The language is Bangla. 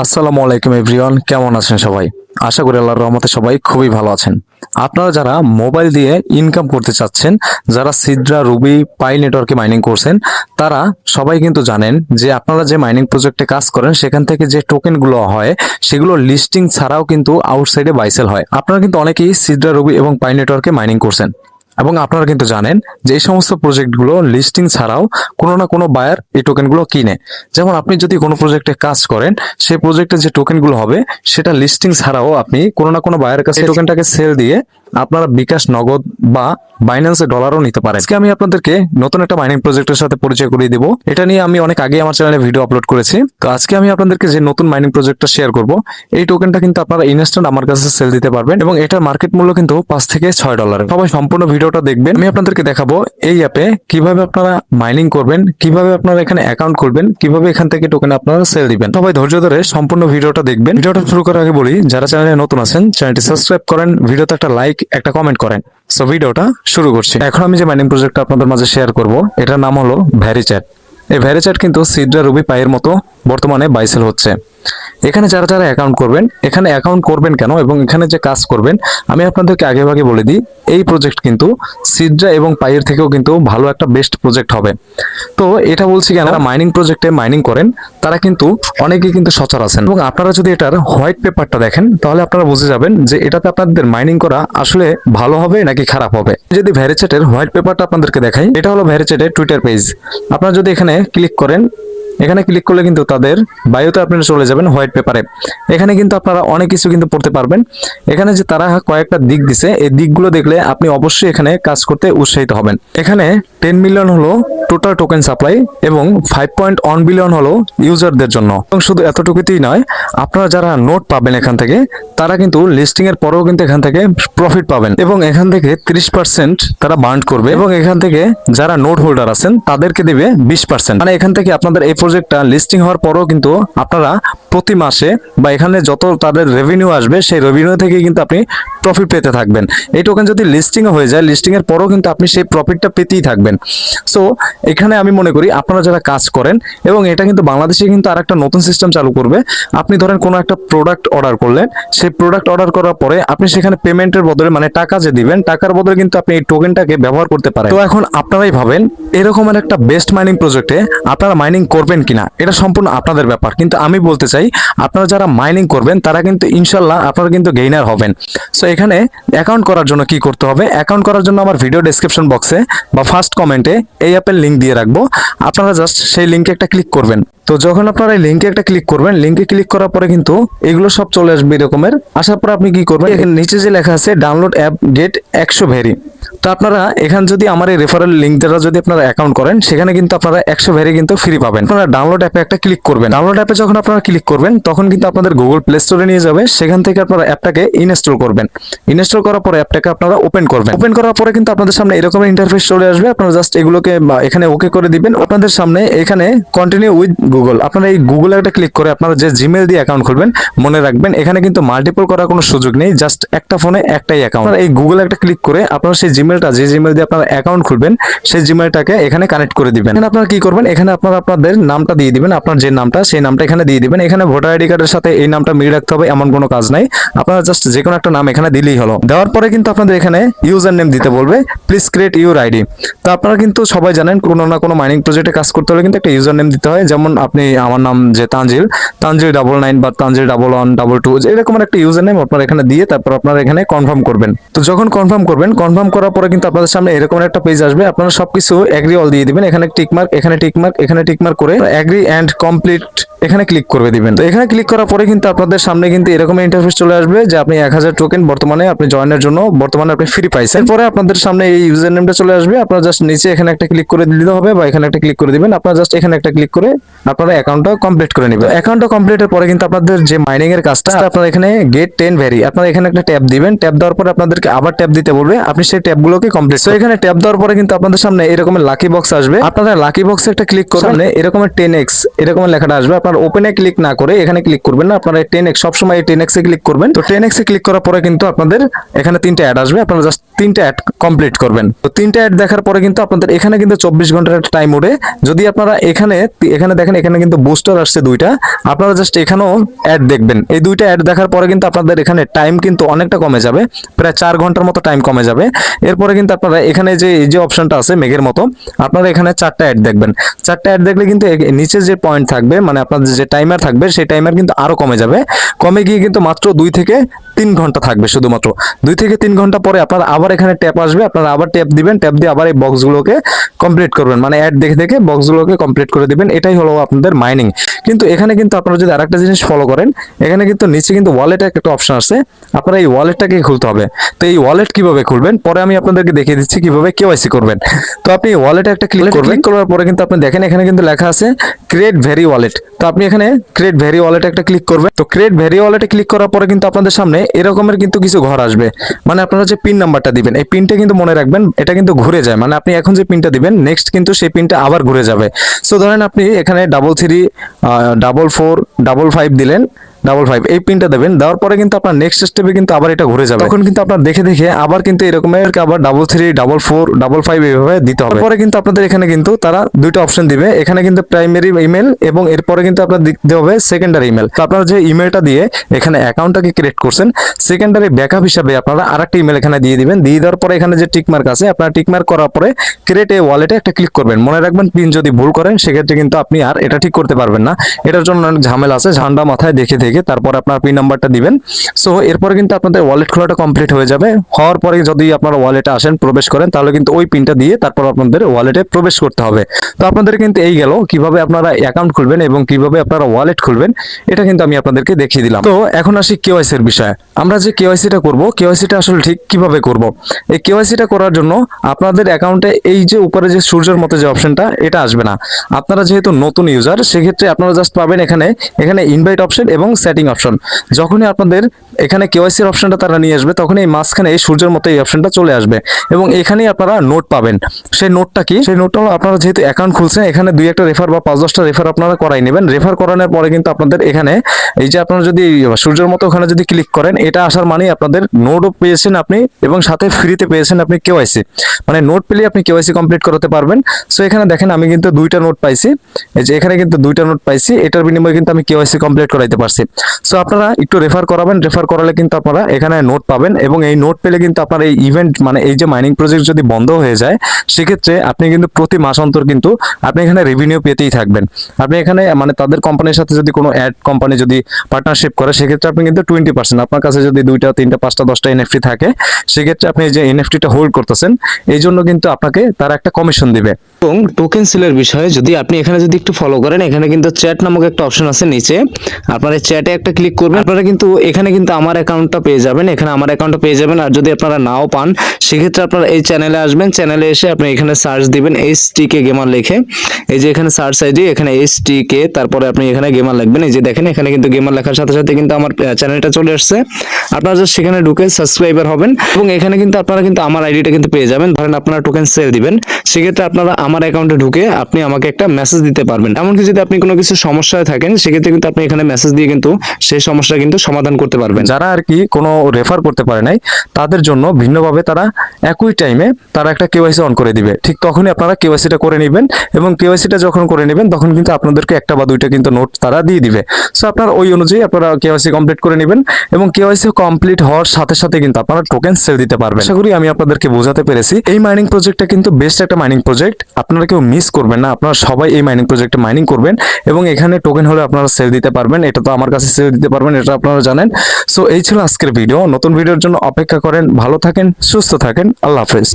আসসালামু আলাইকুম এভরিওয়ান, কেমন আছেন সবাই? আশা করি আল্লাহর রহমতে সবাই খুবই ভালো আছেন। আপনারা যারা মোবাইল দিয়ে ইনকাম করতে চাচ্ছেন, যারা সিডরা, রুবি, পাই নেটওয়ার্কে মাইনিং করছেন, তারা সবাই কিন্তু জানেন যে আপনারা যে মাইনিং প্রজেক্টে কাজ করেন সেখান থেকে যে টোকেনগুলো হয় সেগুলো লিস্টিং ছাড়াও কিন্তু আউটসাইডে বাইসেল হয়। আপনারা কিন্তু অনেকেই সিডরা, রুবি এবং পাই নেটওয়ার্কে মাইনিং করছেন এবং আপনারা কিন্তু জানেন যে এই সমস্ত প্রজেক্টগুলো লিস্টিং ছাড়াও কোনো না কোনো বায়ার এই টোকেনগুলো কিনে। যেমন আপনি যদি কোনো প্রজেক্টে কাজ করেন, সেই প্রজেক্টে যে টোকেনগুলো হবে সেটা লিস্টিং ছাড়াও আপনি কোনো না কোনো বায়ারের কাছে টোকেনটাকে সেল দিয়ে আপনারা বিকাশ, নগদ বা বাইন্যান্সে ডলারও নিতে পারেন। আজকে আমি আপনাদেরকে নতুন একটা মাইনিং প্রজেক্টের সাথে পরিচয় করিয়ে দেবো। এটা নিয়ে আমি অনেক আগে আমার চ্যানেলে ভিডিও আপলোড করেছি। তো আজকে আমি আপনাদেরকে যে নতুন মাইনিং প্রজেক্টটা শেয়ার করব, এই টোকেনটা কিন্তু আপনারা ইনস্ট্যান্ট আমার কাছে সেল দিতে পারবেন এবং এটার মার্কেট মূল্য কিন্তু $5 থেকে $6। সবাই সম্পূর্ণ ভিডিওটা দেখবেন। আমি আপনাদেরকে দেখাবো এই অ্যাপে কিভাবে আপনারা মাইনিং করবেন, কিভাবে আপনারা এখানে অ্যাকাউন্ট খুলবেন, কিভাবে এখান থেকে টোকেন আপনারা সেল দিবেন। সবাই ধৈর্য ধরে সম্পূর্ণ ভিডিওটা দেখবেন। ভিডিওটা শুরু করার আগে বলি, যারা চ্যানেলে নতুন আছেন চ্যানেলটি সাবস্ক্রাইব করেন, ভিডিওতে একটা লাইক, একটা কমেন্ট করেন। সো ভিডিওটা শুরু করছি। এখন আমি যে মাইনিং প্রজেক্টটা আপনাদের মাঝে শেয়ার করব, এটার নাম হলো ভ্যারিচ্যাট। এই ভ্যারিচ্যাট কিন্তু সিডরা, রুবি, পাইয়ের মতো বর্তমানে বাইসেল হচ্ছে। এখানে যারা যারা অ্যাকাউন্ট করবেন, এখানে অ্যাকাউন্ট করবেন কেন এবং এখানে যে কাজ করবেন আমি আপনাদেরকে আগে ভাগে বলে দিই। এই প্রজেক্ট কিন্তু সিডরা এবং পাইয়ের থেকেও কিন্তু ভালো একটা বেস্ট প্রজেক্ট হবে। তো এটা বলছি কেন, মাইনিং প্রজেক্টে মাইনিং করেন তারা কিন্তু অনেকেই কিন্তু সচল আছেন এবং আপনারা যদি এটার হোয়াইট পেপারটা দেখেন তাহলে আপনারা বুঝে যাবেন যে এটাতে আপনাদের মাইনিং করা আসলে ভালো হবে নাকি খারাপ হবে। যদি ভ্যারিচ্যাটের হোয়াইট পেপারটা আপনাদেরকে দেখাই, এটা হলো ভ্যারিচ্যাটের টুইটার পেজ। আপনারা যদি এখানে ক্লিক করেন, এখানে ক্লিক করলে কিন্তু তাদের বায়োতে আপনারা চলে যাবেন হোয়াইট পেপারে। এখানে কিন্তু আপনারা অনেক কিছু কিন্তু পড়তে পারবেন। এখানে যে তারা কয়েকটা দিক দিছে, এই দিকগুলো দেখলে আপনি অবশ্যই এখানে কাজ করতে উৎসাহিত হবেন। এখানে 10 মিলিয়ন হলো টোটাল টোকেন সাপ্লাই এবং 5.1 বিলিয়ন হলো ইউজারদের জন্য। এবং শুধু এতটুকুতেই নয়, আপনারা যারা নোট পাবেন এখান থেকে, তারা কিন্তু লিস্টিং এর পরেও কিন্তু এখান থেকে প্রফিট পাবেন এবং এখান থেকে 30% তারা বার্ন করবে এবং এখান থেকে যারা নোট হোল্ডার আছেন তাদেরকে দেবে 20%। মানে এখান থেকে আপনাদের এই প্রজেক্টটা লিস্টিং হওয়ার পরেও কিন্তু আপনারা প্রতি মাসে বা এখানে যত তাদের রেভিনিউ আসবে সেই রেভিনিউ থেকে কিন্তু আপনি প্রফিট পেতে থাকবেন। এই টোকেন যদি লিস্টিং হয়ে যায়, লিস্টিং এর পরেও কিন্তু আপনি সেই প্রফিটটা পেতেই থাকবেন। সো এখানে আমি মনে করি আপনারা যারা কাজ করেন, এবং এটা কিন্তু বাংলাদেশে কিন্তু আর একটা নতুন সিস্টেম চালু করবে। আপনি ধরেন কোনো একটা প্রোডাক্ট অর্ডার করলেন, সেই প্রোডাক্ট অর্ডার করার পরে আপনি সেখানে পেমেন্টের বদলে, মানে টাকা যে দিবেন, টাকার বদলে কিন্তু আপনি এই টোকেনটাকে ব্যবহার করতে পারেন। তো এখন আপনারাই ভাবেন এরকমের একটা বেস্ট মাইনিং প্রজেক্টে আপনারা মাইনিং করবেন কিনা, এটা সম্পূর্ণ আপনাদের ব্যাপার। কিন্তু আমি বলতে চাই আপনারা যারা মাইনিং করবেন তারা কিন্তু ইনশাল্লাহ আপনারা কিন্তু গেইনার হবেন। সো এখানে অ্যাকাউন্ট করার জন্য কি করতে হবে, অ্যাকাউন্ট করার জন্য আমার ভিডিও ডেসক্রিপশন বক্সে বা ফার্স্ট কমেন্টে এই অ্যাপের লিঙ্ক দিয়ে রাখবো। আপনারা জাস্ট সেই লিঙ্কে একটা ক্লিক করবেন। তো যখন আপনারা এই লিঙ্কে একটা ক্লিক করবেন, লিঙ্কে ক্লিক করার পরে কিন্তু এগুলো সব চলে আসবে এরকমের। আসার পর আপনি কি করবেন, এখানে নিচে যে লেখা আছে ডাউনলোড অ্যাপ গেট 100 ভ্যারি। তো আপনারা এখানে যদি আমার এই রেফারেল লিঙ্ক দ্বারা যদি আপনারা অ্যাকাউন্ট করেন, সেখানে কিন্তু আপনারা 100 ভ্যারি কিন্তু ফ্রি পাবেন। আপনারা ডাউনলোড অ্যাপে একটা ক্লিক করবেন। ডাউনলোড অ্যাপে যখন আপনারা ক্লিক করবেন তখন কিন্তু আপনাদের গুগল প্লে স্টোরে নিয়ে যাবে। সেখান থেকে আপনারা অ্যাপটাকে ইনস্টল করবেন। ইনস্টল করার পরে অ্যাপটাকে আপনারা ওপেন করবেন। ওপেন করার পরে কিন্তু আপনাদের সামনে এরকম ইন্টারফেস চলে আসবে। আপনারা জাস্ট এগুলোকে এখানে ওকে করে দিবেন। আপনাদের সামনে এখানে কন্টিনিউ উইথ গুগল, আপনারা এই গুগলে একটা ক্লিক করে আপনারা যে জিমেল দিয়ে অ্যাকাউন্ট খুলবেন, মনে রাখবেন এখানে কিন্তু মাল্টিপল করার কোনো সুযোগ নেই, জাস্ট একটা ফোনে একটাই অ্যাকাউন্ট। এই গুগলে একটা ক্লিক করে আপনারা সেই জিমেলটা, যে জিমেল দিয়ে আপনারা অ্যাকাউন্ট খুলবেন, সেই জিমেলটাকে এখানে কানেক্ট করে দিবেন। এখানে আপনারা কি করবেন, এখানে আপনারা আপনাদের নামটা দিয়ে দিবেন, আপনার যে নামটা সেই নামটা এখানে দিয়ে দিবেন। এখানে ভোটার আইডি কার্ডের সাথে এই নামটা মিল রাখতে হবে এমন কোনো কাজ নাই, আপনারা জাস্ট যে কোনো একটা নাম এখানে দিলেই হলো। দেওয়ার পরে কিন্তু আপনাদের এখানে ইউজার নেম দিতে বলবে, প্লিজ ক্রিয়েট ইউর আইডি। তো আপনারা কিন্তু সবাই জানেন কোনো না কোনো মাইনিং প্রজেক্টে কাজ করতে হলে কিন্তু একটা ইউজার নেম দিতে হয়। যেমন আপনি, আমার নাম যে তানজিল 99 বা তানজিল 1112 এরকম একটা ইউজার নেম আপনারা এখানে দিয়ে তারপর আপনারা এখানে কনফার্ম করবেন। তো যখন কনফার্ম করবেন, কনফার্ম করার পরে কিন্তু আপনাদের সামনে এরকম একটা পেজ আসবে। আপনারা সবকিছু এগ্রি অল দিয়ে দিবেন। এখানে টিকমার্ক, এখানে টিকমার্ক, এখানে টিকমার্ক করে এগ্রি এন্ড কমপ্লিট এখানে ক্লিক করে দিবেন। তো এখানে ক্লিক করার পরে কিন্তু আপনাদের সামনে কিন্তু এরকম ইন্টারফেস চলে আসবে যে আপনি 1000 টোকেন বর্তমানে আপনি জয়েনের জন্য বর্তমানে আপনি ফ্রি পাইছেন। পরে আপনাদের সামনে এই ইউজার নেমটা চলে আসবে। আপনারা জাস্ট নিচে এখানে একটা ক্লিক করে দিতে হবে বা এখানে একটা ক্লিক করে দিবেন। আপনারা জাস্ট এখানে একটা ক্লিক করে আপনারা অ্যাকাউন্টটা কমপ্লিট করে নেবেন। অ্যাকাউন্টটা কমপ্লিটের পরে কিন্তু আপনাদের যে মাইনিং এর কাজটা, আপনারা এখানে গেট 10 ভ্যারি, আপনারা এখানে একটা ট্যাব দিবেন। ট্যাব দেওয়ার পরে আপনাদেরকে আবার ট্যাব দিতে বলবে, আপনি সেই ট্যাবগুলোকে কমপ্লিট। তো এখানে ট্যাব দেওয়ার পরে কিন্তু আপনাদের সামনে এরকম লাকি বক্স আসবে। আপনারা লাকি বক্সে একটা ক্লিক করবেন, এরকম 10x এরকম লেখাটা আসবে। আপনারা ওপেনে ক্লিক না করে এখানে ক্লিক করবেন না, আপনারা 10x সবসময় 10x এ ক্লিক করবেন। তো 10x এ ক্লিক করার পরে কিন্তু আপনাদের এখানে তিনটা অ্যাড আসবে। আপনারা জাস্ট 3টা অ্যাড কমপ্লিট করবেন। তো 3টা অ্যাড দেখার পরে কিন্তু আপনাদের এখানে কিন্তু 24 ঘন্টার একটা টাইম ওঠে। যদি আপনারা এখানে দেখেন, এখানে কিন্তু বুস্টার আসছে 2টা, আপনারা জাস্ট এখানেও অ্যাড দেখবেন। এই 2টা অ্যাড দেখার পরে কিন্তু আপনাদের এখানে টাইম কিন্তু অনেকটা কমে যাবে, প্রায় 4 ঘন্টার মতো টাইম কমে যাবে। এরপরে কিন্তু আপনারা এখানে যে অপশনটা আছে মেঘের মতো, আপনারা এখানে 4টা অ্যাড দেখবেন। 4টা অ্যাড দেখলে কিন্তু নিচে যে পয়েন্ট থাকবে, মানে আপনাদের যে টাইমার থাকবে, সেই টাইমার কিন্তু আরো কমে যাবে। কমে গিয়ে কিন্তু মাত্র 2 থেকে 3 ঘন্টা থাকবে, শুধুমাত্র 2 থেকে 3 ঘন্টা পরে আপনারা আবার এখানে ট্যাপ আসবে, আপনারা আবার ট্যাপ দিবেন, ট্যাপ দিয়ে আবার এই বক্সগুলোকে কমপ্লিট করবেন, মানে অ্যাড দেখে দেখে বক্সগুলোকে কমপ্লিট করে দিবেন। এটাই হলো আপনাদের মাইনিং। কিন্তু এখানে কিন্তু আপনারা যদি আরেকটা জিনিস ফলো করেন, এখানে কিন্তু নিচে কিন্তু ওয়ালেট একটা অপশন আছে, আপনারা এই ওয়ালেটটাকে খুলতে হবে। তো এই ওয়ালেট কিভাবে খুলবেন পরে আমি আপনাদেরকে দেখিয়ে দিচ্ছি কিভাবে কেওয়াইসি করবেন। তো আপনি ওয়ালেটে একটা ক্লিক করবেন, ক্লিক করার পরে কিন্তু আপনি দেখেন এখানে কিন্তু লেখা আছে ক্রিয়েট ভেরি ওয়ালেট। তো আপনি এখানে ক্রিয়েট ভেরি ওয়ালেটে একটা ক্লিক করবেন। তো ক্রিয়েট ভেরি ওয়ালেটে ক্লিক করার পরে কিন্তু আপনাদের সামনে এরকমের কিন্তু কিছু ঘর আসবে, মানে আপনারা যে পিন নাম্বারটা দিবেন, এই পিনটা কিন্তু মনে রাখবেন, এটা কিন্তু ঘুরে যায়, মানে আপনি এখন যে পিনটা দিবেন নেক্সট কিন্তু সেই পিনটা আবার ঘুরে যাবে। সো ধরেন আপনি এখানে 334455 দিলেন, 55 এই পিনটা দেবেন, দেওয়ার পরে কিন্তু আপনার নেক্সট স্টেপে কিন্তু আবার এটা ঘুরে যাবে। তখন কিন্তু আপনার দেখে দেখে আবার কিন্তু এরকমের আবার 334455 এইভাবে দিতে হবে। পরে কিন্তু আপনাদের এখানে কিন্তু তারা 2টা অপশন দিবে, এখানে কিন্তু প্রাইমারি ইমেল এবং এরপরে কিন্তু আপনার দিতে হবে সেকেন্ডারি ইমেল। তো আপনারা যে ইমেলটা দিয়ে এখানে অ্যাকাউন্টটাকে ক্রিয়েট করছেন, সেকেন্ডারি ব্যাকআপ হিসাবে আপনারা আরেকটা ইমেল এখানে দিয়ে দিবেন। দিয়ে দেওয়ার পরে এখানে যে টিক মার্ক আছে, আপনারা টিক মার্ক করার পরে ক্রিয়েট এ ওয়ালেটে একটা ক্লিক করবেন। মনে রাখবেন পিন যদি ভুল করেন সেক্ষেত্রে কিন্তু আপনি আর এটা ঠিক করতে পারবেন না, এটার জন্য অনেক ঝামেলা আছে। ঝান্ডা মাথায় দেখে দেখে তারপর আপনার পিন নাম্বারটা দিবেন। সো এরপরে কিন্তু আপনাদের ওয়ালেট খোলাটা কমপ্লিট হয়ে যাবে। হওয়ার পরে যদি আপনারা ওয়ালেটে আসেন, প্রবেশ করেন, তাহলে কিন্তু ওই পিনটা দিয়ে তারপর আপনাদের ওয়ালেটে প্রবেশ করতে হবে। তো আপনাদের কিন্তু এই গেল কিভাবে আপনারা অ্যাকাউন্ট খুলবেন এবং কিভাবে আপনারা ওয়ালেট খুলবেন, এটা কিন্তু আমি আপনাদেরকে দেখিয়ে দিলাম। তো এখন আসি কেওয়াইসি এর বিষয়ে। আমরা যে কেওয়াইসিটা করব, কেওয়াইসিটা আসলে ঠিক কিভাবে করব। এই কেওয়াইসিটা করার জন্য আপনাদের অ্যাকাউন্টে এই যে উপরে যে সূর্যের মতো যে অপশনটা, এটা আসবে না। আপনারা যেহেতু নতুন ইউজার, সেক্ষেত্রে আপনারা জাস্ট পাবেন এখানে ইনভাইট অপশন এবং সেটিং অপশন। যখনই আপনাদের এখানে কেওয়াইসির অপশনটা তারা নিয়ে আসবে, তখন এই মাঝখানে এই সূর্যের মতো এই অপশনটা চলে আসবে এবং এখানেই আপনারা নোট পাবেন। সেই নোটটা কি? সেই নোটটা হলো আপনারা যেহেতু অ্যাকাউন্ট খুলছেন, এখানে 2-1টা রেফার বা 5-10টা রেফার আপনারা করাই নেবেন। রেফার করানোর পরে কিন্তু আপনাদের এখানে এই যে আপনারা যদি সূর্যের মতো ওখানে যদি ক্লিক করেন, এটা আসার মানে আপনাদের নোটও পেয়েছেন আপনি এবং সাথে ফ্রিতে পেয়েছেন আপনি কেওয়াইসি, মানে নোট পেলে আপনি কেওয়াইসি কমপ্লিট করাতে পারবেন। সো এখানে দেখেন আমি কিন্তু 2টা নোট পাইছি, এই যে এখানে কিন্তু 2টা নোট পাইছি, এটার বিনিময়ে কিন্তু আমি কেওয়াইসি কমপ্লিট করাইতে পারছি। সো আপনারা একটু রেফার করাবেন, রেফার করালে কিন্তু আপনারা এখানে নোট পাবেন এবং এই নোট পেলে কিন্তু আপনার এই ইভেন্ট, মানে এই যে মাইনিং প্রজেক্ট যদি বন্ধ হয়ে যায়, সেক্ষেত্রে আপনি কিন্তু প্রতি মাস অন্তর কিন্তু আপনি এখানে রেভিনিউ পেতেই থাকবেন। আপনি এখানে মানে তাদের কোম্পানির সাথে যদি কোনো অ্যাড কোম্পানি যদি পার্টনারশিপ করে, সেক্ষেত্রে আপনি কিন্তু 20%, আপনার কাছে যদি 2টা 3টা 5টা 10টা এনএফটি থাকে, সেক্ষেত্রে আপনি যে এনএফটিটা হোল্ড করতেছেন, এই জন্য কিন্তু আপনাকে তারা একটা কমিশন দিবে। এবং টোকেন সেলের বিষয়ে যদি আপনি এখানে যদি একটু ফলো করেন, এখানে কিন্তু চ্যাট নামক একটা অপশন আছে নিচে, আপনারা চ্যাটে একটা ক্লিক করবেন। আপনারা কিন্তু এখানে কিন্তু আমার অ্যাকাউন্টটা পেয়ে যাবেন, এখানে আমার অ্যাকাউন্টটা পেয়ে যাবেন। আর যদি আপনারা নাও পান, সেক্ষেত্রে আপনারা এই চ্যানেলে আসবেন, চ্যানেলে এসে আপনি এখানে সার্চ দিবেন STK গেমার লিখে, এই যে এখানে সার্চ আইডি, এখানে STK, তারপরে আপনি এখানে গেমার লিখবেন। এই যে দেখেন এখানে কিন্তু গেমার লেখার সাথে সাথে কিন্তু আমার চ্যানেলটা চলে আসছে। আপনারা জাস্ট সেখানে ঢুকে সাবস্ক্রাইবার হবেন এবং এখানে কিন্তু আপনারা কিন্তু আমার আইডিটা কিন্তু পেয়ে যাবেন। ধরেন আপনারা টোকেন সেল দিবেন, সেক্ষেত্রে আপনারা আমার অ্যাকাউন্টে ঢুকে আপনি আমাকে একটা মেসেজ দিতে পারবেন। এমনকি যদি আপনি কোনো কিছু সমস্যায় থাকেন, সেক্ষেত্রে কিন্তু আপনি এখানে মেসেজ দিয়ে কিন্তু সেই সমস্যা কিন্তু সমাধান করতে পারবেন। যারা আর কি কোনো রেফার করতে পারে নাই, তাদের জন্য ভিন্নভাবে তারা একই টাইমে তারা একটা কেওয়াইসি অন করে দিবে। ঠিক তখনই আপনারা কেওয়াইসিটা করে নেবেন এবং কেওয়াইসিটা যখন করে নেবেন, তখন কিন্তু আপনাদেরকে 1টা বা 2টা কিন্তু নোট তারা দিয়ে দিবে। সো আপনারা ওই অনুযায়ী আপনারা কেওয়াইসি কমপ্লিট করে নেবেন এবং কেওয়াইসি কমপ্লিট হওয়ার সাথে সাথে কিন্তু আপনারা টোকেন সেল দিতে পারবেন। আশা করি আমি আপনাদেরকে বোঝাতে পেরেছি। এই মাইনিং প্রজেক্টটা কিন্তু বেস্ট একটা মাইনিং প্রজেক্ট, আপনারা কেউ মিস করবেন না। আপনারা সবাই এই মাইনিং প্রজেক্টে মাইনিং করবেন এবং এখানে টোকেন হলে আপনারা সেল দিতে পারবেন। এটা তো আমার কাছে সেল দিতে পারবেন, এটা আপনারা জানেন। সো এই ছিল আজকের ভিডিও। নতুন ভিডিওর জন্য অপেক্ষা করেন। ভালো থাকেন, সুস্থ থাকেন, আল্লাহ হাফেজ।